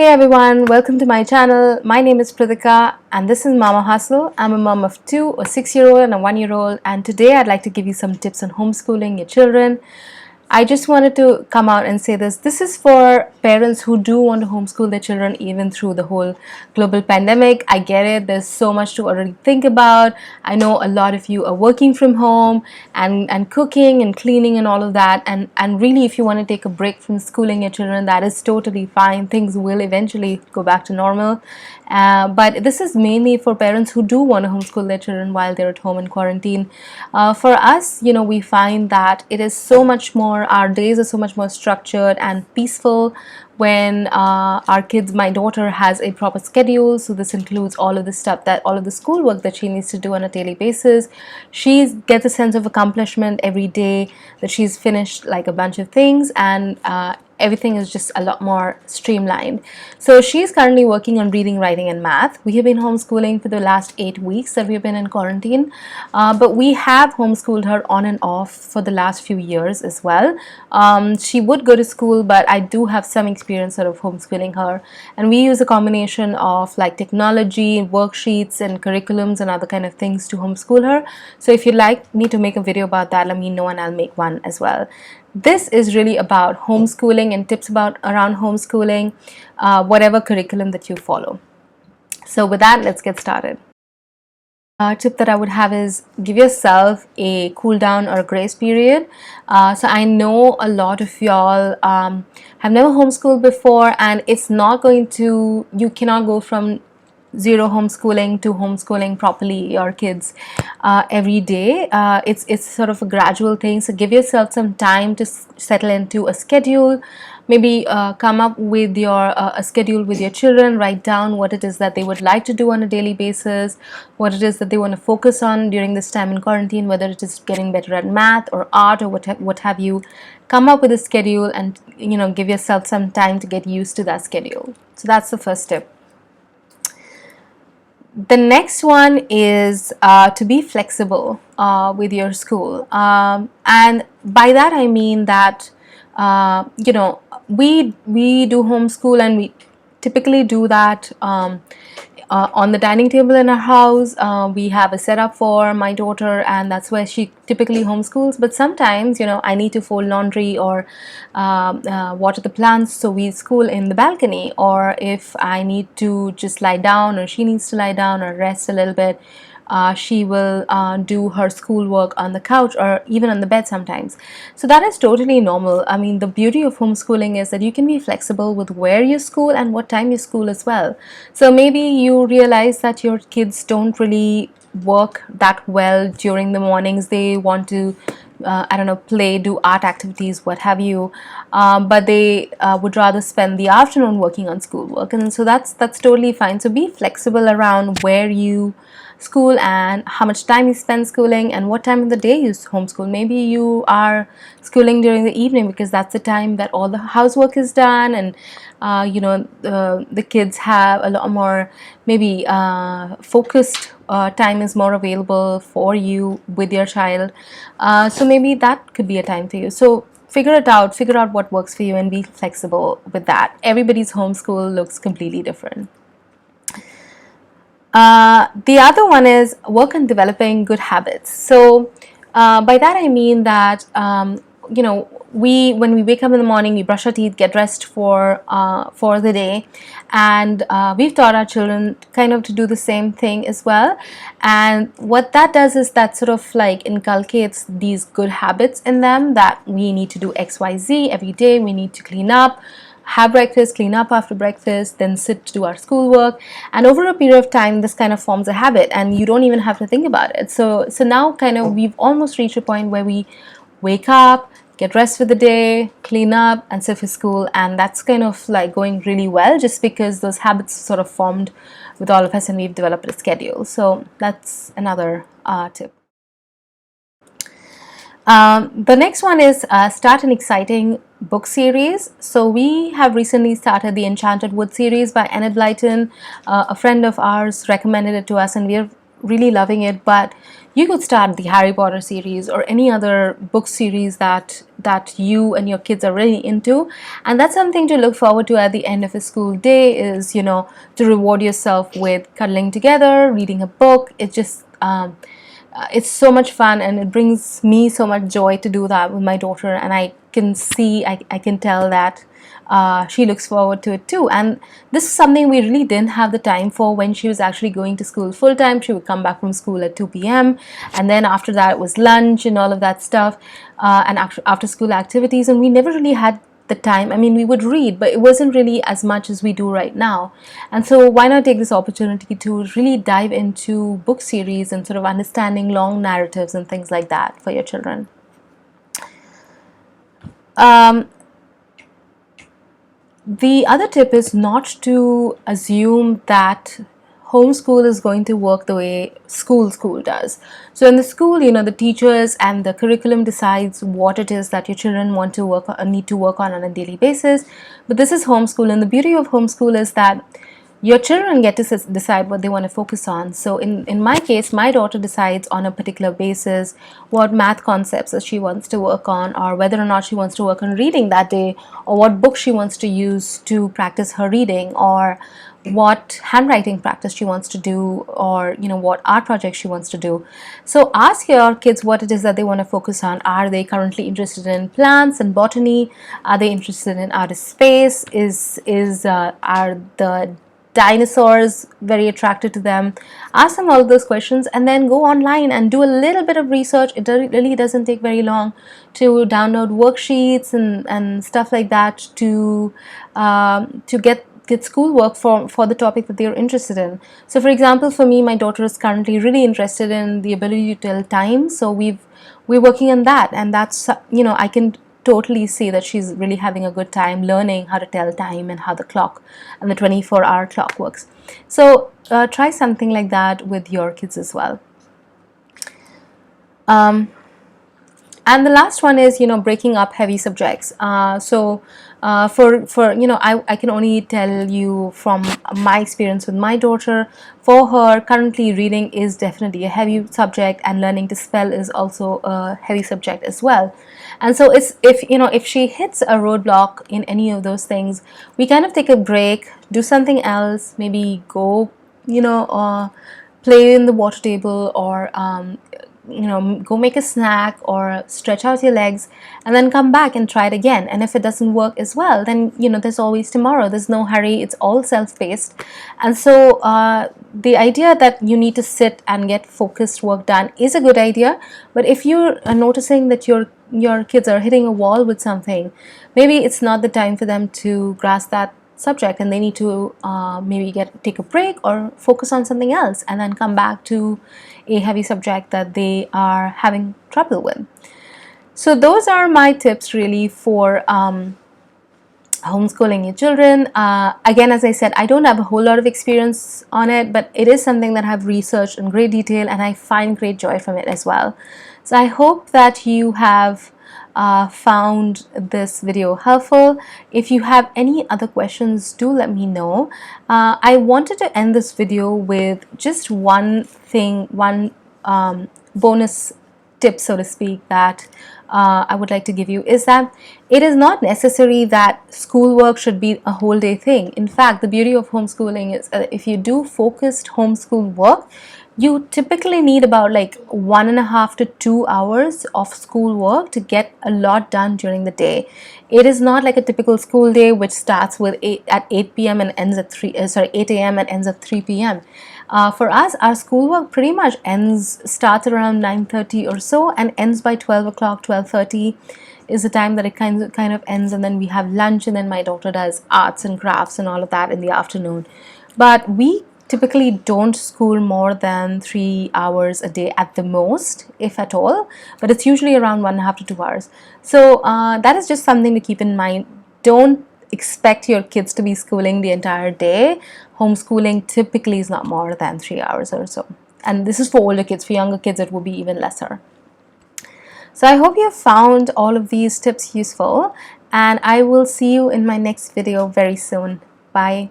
Hey everyone, welcome to my channel. My name is Pritika and this is Mama Hustle. I'm a mom of two, a 6-year-old and a 1-year-old, and today I'd like to give you some tips on homeschooling your children. I just wanted to come out and say this. This is for parents who do want to homeschool their children even through the whole global pandemic. I get it. There's so much to already think about. I know a lot of you are working from home and cooking and cleaning and all of that. And really, if you want to take a break from schooling your children, that is totally fine. Things will eventually go back to normal. But this is mainly for parents who do want to homeschool their children while they're at home in quarantine. For us, we find that it is so much more, our days are so much more structured and peaceful when my daughter has a proper schedule. So this includes all of the stuff, that all of the schoolwork that she needs to do on a daily basis. She gets a sense of accomplishment every day that she's finished like a bunch of things, and everything is just a lot more streamlined. So she's currently working on reading, writing, and math. We have been homeschooling for the last 8 weeks that we've been in quarantine, but we have homeschooled her on and off for the last few years as well. She would go to school, but I do have some experience sort of homeschooling her, and we use a combination of like technology, worksheets, and curriculums and other kind of things to homeschool her. So if you'd like me to make a video about that, let me know and I'll make one as well. This is really about homeschooling and tips around homeschooling, whatever curriculum that you follow. So with that, let's get started. Tip that I would have is give yourself a cool down or a grace period. So I know a lot of y'all have never homeschooled before, and you cannot go from zero homeschooling to homeschooling properly your kids every day. It's sort of a gradual thing, so give yourself some time to settle into a schedule. Maybe come up with a schedule with your children. Write down what it is that they would like to do on a daily basis, what it is that they want to focus on during this time in quarantine, whether it is getting better at math or art or what have you. Come up with a schedule and give yourself some time to get used to that schedule. So that's the first tip. The next one is to be flexible with your school, and by that I mean that we do homeschool, and we typically do that on the dining table in our house. We have a setup for my daughter, and that's where she typically homeschools. But sometimes I need to fold laundry or water the plants, so we school in the balcony. Or if I need to just lie down, or she needs to lie down or rest a little bit, she will do her schoolwork on the couch or even on the bed sometimes. So that is totally normal. I mean, the beauty of homeschooling is that you can be flexible with where you school and what time you school as well. So maybe you realize that your kids don't really work that well during the mornings. They want to play, do art activities, what have you, but they would rather spend the afternoon working on schoolwork, and so that's totally fine. So be flexible around where you school and how much time you spend schooling and what time of the day you homeschool. Maybe you are schooling during the evening because that's the time that all the housework is done, and the kids have a lot more maybe focused time is more available for you with your child. So maybe that could be a time for you. So figure out what works for you and be flexible with that. Everybody's homeschool looks completely different. The other one is work on developing good habits. So by that I mean that when we wake up in the morning, we brush our teeth, get dressed for the day, and we've taught our children kind of to do the same thing as well. And what that does is that sort of like inculcates these good habits in them, that we need to do XYZ every day. We need to clean up, have breakfast, clean up after breakfast, then sit to do our schoolwork. And over a period of time, this kind of forms a habit, and you don't even have to think about it. So now kind of we've almost reached a point where we wake up, get dressed for the day, clean up, and sit for school. And that's kind of like going really well, just because those habits sort of formed with all of us and we've developed a schedule. So that's another tip. The next one is start an exciting book series. So we have recently started the Enchanted Wood series by Enid Blyton. A friend of ours recommended it to us, and we're really loving it, but you could start the Harry Potter series or any other book series that you and your kids are really into, and that's something to look forward to at the end of a school day, is, you know, to reward yourself with cuddling together, reading a book. It just it's so much fun, and it brings me so much joy to do that with my daughter, and I can see, I can tell that she looks forward to it too. And this is something we really didn't have the time for when she was actually going to school full time. She would come back from school at 2 p.m. and then after that it was lunch and all of that stuff, and after school activities, and we never really had the time. I mean, we would read, but it wasn't really as much as we do right now. And so why not take this opportunity to really dive into book series and sort of understanding long narratives and things like that for your children. The other tip is not to assume that homeschool is going to work the way school does. So in the school, you know, the teachers and the curriculum decides what it is that your children want to work on, need to work on a daily basis. But this is homeschool, and the beauty of homeschool is that your children get to decide what they want to focus on. So in my case, my daughter decides on a particular basis what math concepts that she wants to work on, or whether or not she wants to work on reading that day, or what book she wants to use to practice her reading, or what handwriting practice she wants to do, or, you know, what art project she wants to do. So ask your kids what it is that they want to focus on. Are they currently interested in plants and botany? Are they interested in outer space? Are the dinosaurs very attracted to them? Ask them all of those questions, and then go online and do a little bit of research. It really doesn't take very long to download worksheets and stuff like that to get schoolwork for the topic that they're interested in. So for example, for me, my daughter is currently really interested in the ability to tell time, so we're working on that, and that's, you know, I can totally see that she's really having a good time learning how to tell time and how the clock and the 24-hour clock works. So try something like that with your kids as well. And the last one is, you know, breaking up heavy subjects. For you know, I can only tell you from my experience with my daughter. For her, currently reading is definitely a heavy subject, and learning to spell is also a heavy subject as well. And so it's, if she hits a roadblock in any of those things, we kind of take a break, do something else, maybe go, you know, play in the water table, or you know, go make a snack or stretch out your legs, and then come back and try it again. And if it doesn't work as well, then, you know, there's always tomorrow. There's no hurry. It's all self-paced. And so the idea that you need to sit and get focused work done is a good idea. But if you're noticing that your kids are hitting a wall with something, maybe it's not the time for them to grasp that subject, and they need to maybe take a break or focus on something else, and then come back to a heavy subject that they are having trouble with. So those are my tips really for homeschooling your children. Again, as I said, I don't have a whole lot of experience on it, but it is something that I've researched in great detail, and I find great joy from it as well. So I hope that you have found this video helpful. If you have any other questions, do let me know. I wanted to end this video with just one thing, one bonus tip, so to speak, that I would like to give you, is that it is not necessary that schoolwork should be a whole day thing. In fact, the beauty of homeschooling is if you do focused homeschool work, you typically need about like 1.5 to 2 hours of school work to get a lot done during the day. It is not like a typical school day which starts with at 8 p.m. and ends at 8 a.m. and ends at 3 p.m. For us, our schoolwork pretty much starts around 9:30 or so and ends by 12 o'clock, 12:30 is the time that it kind of ends, and then we have lunch, and then my daughter does arts and crafts and all of that in the afternoon. But we typically don't school more than 3 hours a day at the most, if at all, but it's usually around 1.5 to 2 hours. So that is just something to keep in mind. Don't expect your kids to be schooling the entire day. Homeschooling typically is not more than 3 hours or so. And this is for older kids. For younger kids, it will be even lesser. So I hope you have found all of these tips useful, and I will see you in my next video very soon. Bye.